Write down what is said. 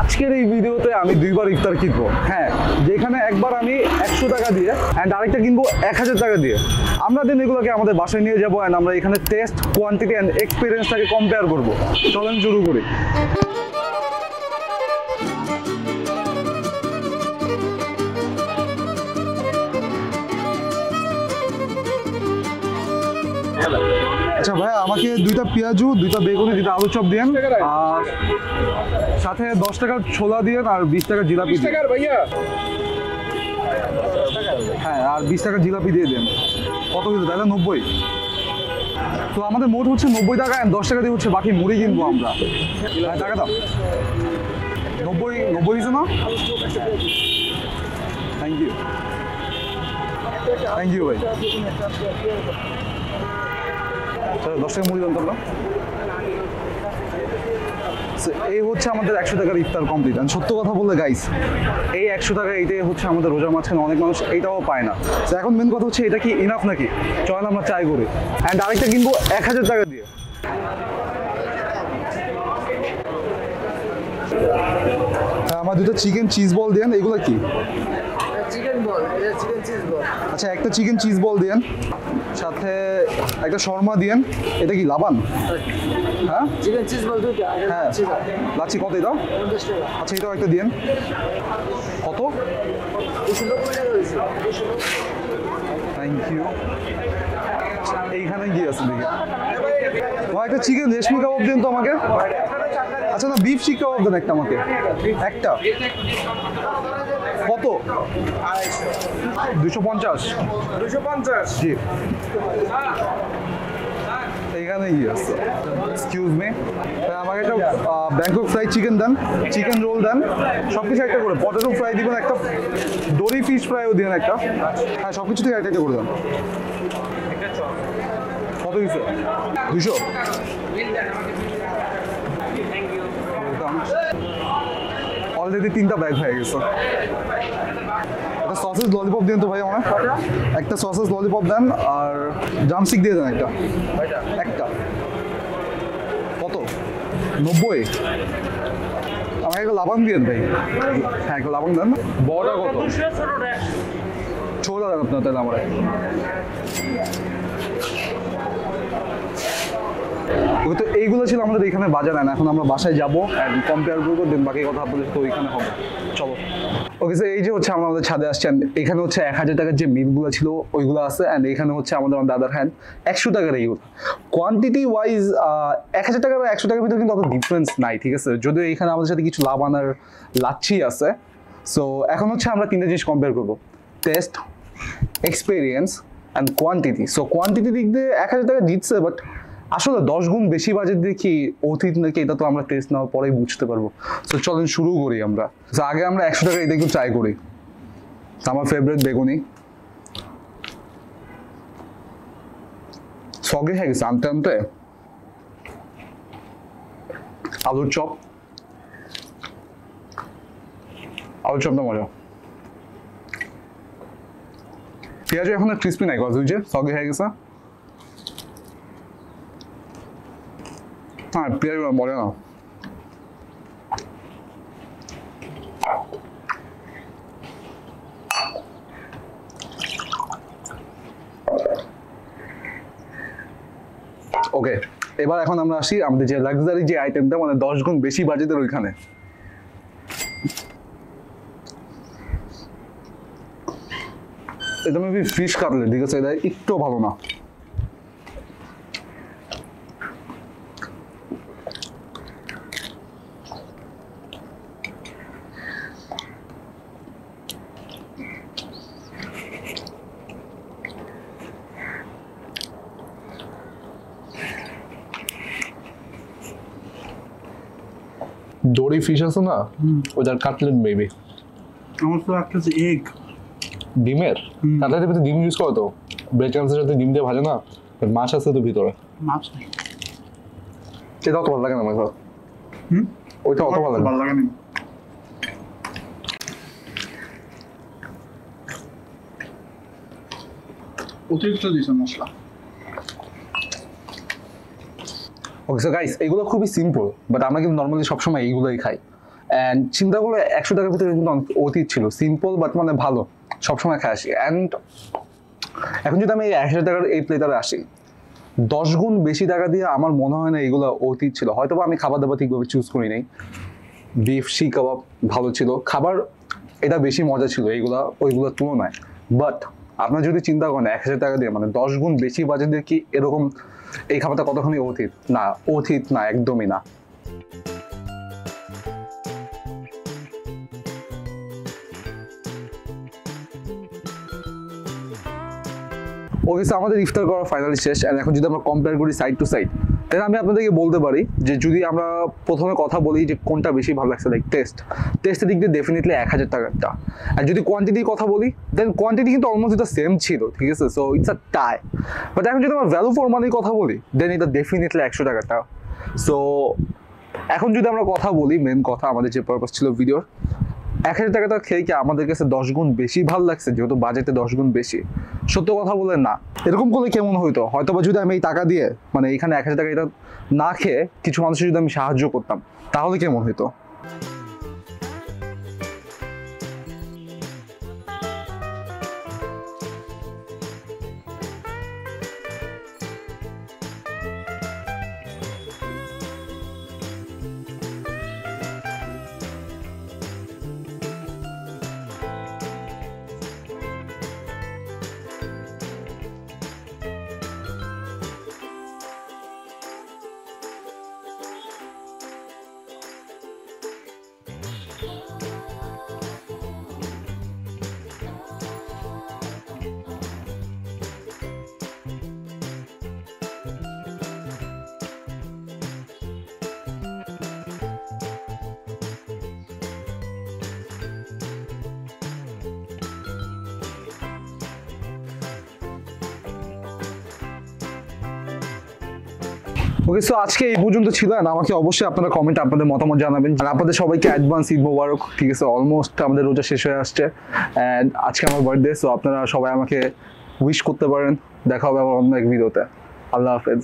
আজকের এই ভিডিওতে আমি দুইবার ইফতার কিনবো। হ্যাঁ, যেখানে একবার আমি 100 টাকা দিয়ে অ্যান্ড আরেকটা কিনবো 1000 টাকা দিয়ে। আমরা দিন এগুলোকে আমাদের বাসায় নিয়ে যাবো অ্যান্ড আমরা এখানে টেস্ট, কোয়ান্টিটি অ্যান্ড এক্সপিরিয়েন্সটাকে কম্পেয়ার করবো। চলেন শুরু করি। আচ্ছা ভাই, আমাকে 2টা পেঁয়াজু, 2টা বেগুনি, 2টা আলু চপ দিয়েন, আর সাথে 10 টাকার ছোলা দিয়েন আর 20 টাকার জিলাপি দিন। হ্যাঁ, আর 20 টাকার জিলাপি দিয়ে দেন। কত কিছু তাহলে 90। তো আমাদের মোট হচ্ছে 90 টাকা, 10 টাকা দিয়ে হচ্ছে বাকি মুড়ি কিনবো আমরা। হ্যাঁ, টাকা দাও। 90 দিছে না? থ্যাংক ইউ ভাই। 10 টাকা মুড়ি দেন তোমরা। এই হচ্ছে আমাদের 100 টাকার ইফতার কমপ্লিট। আর সত্য কথা বলতে গাইস, এই 100 টাকা এইটাই হচ্ছে আমাদের রোজার মাঝখানে অনেক মানুষ এইটাও পায় না। তো এখন মেন কথা হচ্ছে এটা কি ইনাফ নাকি? চলেন আমরা ট্রাই করি। অ্যান্ড আরেকটা কিনবো 1000 টাকা দিয়ে। আমার 2টা চিকেন চিজ বল দেন। এগুলো কি? চিকেন বল, এটা চিকেন চিজ বল। আচ্ছা, একটা চিকেন চিজ বল দেন, সাথে একটা শর্মা দিয়েন। এটা কি লাবান? হ্যাঁ, চিকেন চিজ বল দুইটা। হ্যাঁ, লাচ্ছি কত এটা? 50 টাকা। আচ্ছা, এটাও একটা দিয়েন। কত? 290 টাকা হয়েছে। Thank you. এইখানে গিয়ে আছে দেখি। একটা চিকেন রেশমি কাবাব দিন তো আমাকে। আচ্ছা না, বিফ শিক কাবাব দেন একটা আমাকে। একটা কত? 250। 250। জি, এইখানে গিয়ে আছে। এক্সকিউজ মি, আমাকে একটা ব্যাংকক ফ্রাই চিকেন দেন, চিকেন রোল দেন, সব কিছু একটা করে। পটেটো ফ্রাই দিবেন একটা, দড়ি ফিশ ফ্রাইও দিবেন একটা। হ্যাঁ, সব কিছু থেকে একটা করে দেন। কত কিছু? 200। অলরেডি 3টা ব্যাগ হয়ে গেছে। একটা সসেস ললিপপ দেন তো ভাই আমার। একটা সসেস ললিপপ দেন আর ড্রামস্টিক দিয়ে দেন একটা। একটা কত? 90। আমাকে একটা লাবাং দিয়েন ভাই। হ্যাঁ, একটা লাবাং দেন। বড়টা কত? ছোটা দেন আপনার তাহলে আমার। তো এইগুলো ছিল আমাদের এখানে বাজার। না, এখন আমরা বাসায় যাবো অ্যান্ড কম্পেয়ার করবো, দেন বাকি কথা আপনাদের তো ওইখানে হবে। চলো। ওকে স্যার, এই যে হচ্ছে আমরা আমাদের ছাদে আসছি। এখানে হচ্ছে 1000 টাকার যে মিলগুলো ছিল ওইগুলো আছে, অ্যান্ড এখানে হচ্ছে আমাদের দাদার হ্যান্ড 100 টাকার এইগুলো। কোয়ান্টিটি ওয়াইজ 1000 টাকার আর 100 টাকার ভিতরে কিন্তু অত ডিফারেন্স নাই, ঠিক আছে? যদিও এখানে আমাদের সাথে কিছু লাভ আনার লাচ্ছি আছে। সো এখন হচ্ছে আমরা 3টা জিনিস কম্পেয়ার করবো: test, experience and quantity. So quantity দিক দিয়ে 1000 টাকা জিতছে, বাট আসলে 10 গুণ বেশি বাজেট দেখি অতীত নাকি, এটা তো আমরা টেস্ট নেওয়ার পরেই বুঝতে পারবো। তো চলেন শুরু করি আমরা। আগে আমরা 100 টাকা এটা একটু ট্রাই করি। আমার ফেভারিট বেগুনি সগে হয়ে গেছে আনতে আনতে। আলুর চপ, আলুর চপটা মজা। পেঁয়াজ এখন ক্রিস্পি নাই, কজ হয়েছে সগে হয়ে গেছে। হ্যাঁ, পেঁয়াজ বলে না। ওকে, এবার এখন আমরা আসি আমাদের যে লাক্সারি যে আইটেমটা, মানে 10 গুণ বেশি বাজেটের ওইখানে। এটা মেবি ফিশ কাটলেট, ঠিক আছে? এটা একটু ভালো না। দড়ি ফিশ আছে না, ওটার কাটলেট বেবি। আমার তো একটা এগ ডিমের কাটলেটের ভিতরে ডিম ইউজ করে তো, ব্রেড ক্রামসের সাথে ডিম দিয়ে ভাজে না, মাছ আছে তো ভিতরে। মাছ নেই। এটা অত ভালো লাগে না আমার। ওইটা অত ভালো লাগে না। ভালো লাগে না। অতিরিক্ত দিয়েছে মশলা। ওকে সো গাইস, এগুলো খুবই সিম্পল, বাট আমরা কিন্তু নর্মালি সবসময় এইগুলোই খাই। অ্যান্ড চিন্তা করলে 100 টাকার ভিতরে কিন্তু অতীত ছিল, সিম্পল বাট মানে ভালো, সবসময় খাই আসি। অ্যান্ড এখন যদি আমি এই 1000 টাকার এই প্লেটারে আসি, 10 গুণ বেশি টাকা দিয়ে আমার মনে হয় না এগুলো অতীত ছিল। হয়তো আমি খাবার দাবার ঠিকভাবে চুজ করি নাই, বিফ শি কাবাব ভালো ছিল, খাবার এটা বেশি মজা ছিল এইগুলা ওইগুলোর তুলনায়। বাট আপনার যদি চিন্তা করেন 1000 টাকা দিয়ে মানে 10 গুণ বেশি বাজেট দিয়ে কি এরকম এই খাবারটা কতখানি অতীত? না, অতীত না, একদমই না। ওকে, সো আমাদের ইফতার করা ফাইনালি শেষ। অ্যান্ড এখন যদি আমরা কম্পেয়ার করি সাইড টু সাইড, তাহলে আমি আপনাদেরকে বলতে পারি যে যদি আমরা প্রথমে কথা বলি যে কোনটা বেশি ভালো লাগছে, লাইক টেস্টের দিক দিয়ে ডেফিনেটলি 1000 টাকারটা। আর যদি কোয়ান্টিটির কথা বলি, দেন কোয়ান্টিটি কিন্তু অলমোস্ট এটা সেম ছিল, ঠিক আছে? So it's a tie. But এখন যদি আমরা ভ্যালু ফর মানির কথা বলি, দেন এটা ডেফিনেটলি 100 টাকাটা। সো এখন যদি আমরা কথা বলি, মেন কথা আমাদের যে পারপাস ছিল ভিডিওর, 1000 টাকাটা খেয়ে কি আমাদের কাছে 10 গুণ বেশি ভালো লাগছে, যেহেতু বাজেটে 10 গুণ বেশি? সত্য কথা বলে না। এরকম করলে কেমন হইতো? হয়তো বা যদি আমি এই টাকা দিয়ে মানে এখানে 1000 টাকা এটা না খেয়ে কিছু মানুষের যদি আমি সাহায্য করতাম, তাহলে কেমন হইতো? ওকে, সো আজকে এই পর্যন্ত ছিল। না আমাকে অবশ্যই আপনারা কমেন্টে আপনাদের মতামত জানাবেন। আর আপনাদের সবাইকে অ্যাডভান্স ঈদ মোবারক, ঠিক আছে? অলমোস্ট আমাদের রোজা শেষ হয়ে আসছে অ্যান্ড আজকে আমার বার্থডে। সো আপনারা সবাই আমাকে উইশ করতে পারেন। দেখা হবে আবার অন্য এক ভিডিওতে। আল্লাহ হাফেজ।